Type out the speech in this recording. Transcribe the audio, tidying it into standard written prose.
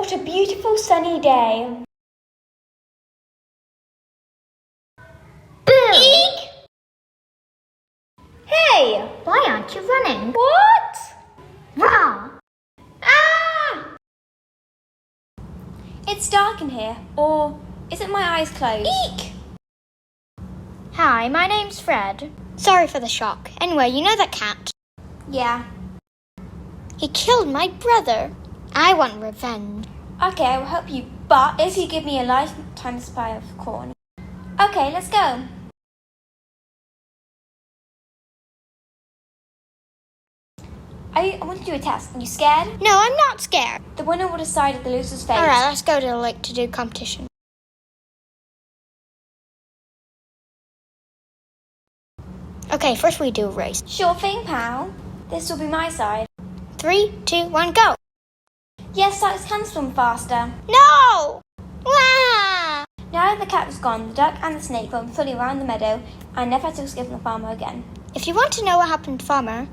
What a beautiful sunny day. Boo! Eek! Hey! Why aren't you running? What? Rah! Ah! It's dark in here, or is it my eyes closed? Eek! Hi, my name's Fred. Sorry for the shock. Anyway, you know that cat? Yeah. He killed my brother. I want revenge. Okay, I will help you, but if you give me a lifetime supply of corn. Okay, let's go. I want to do a test. Are you scared? No, I'm not scared. The winner will decide the loser's fate. Alright, let's go to the lake to do competition. Okay, first we do a race. Sure thing, pal. This will be my side. 3, 2, 1, go! Yes, ducks can swim faster. No! Wah! Now that the cat was gone, the duck and the snake roamed fully around the meadow and never had to escape from the farmer again. If you want to know what happened to Farmer,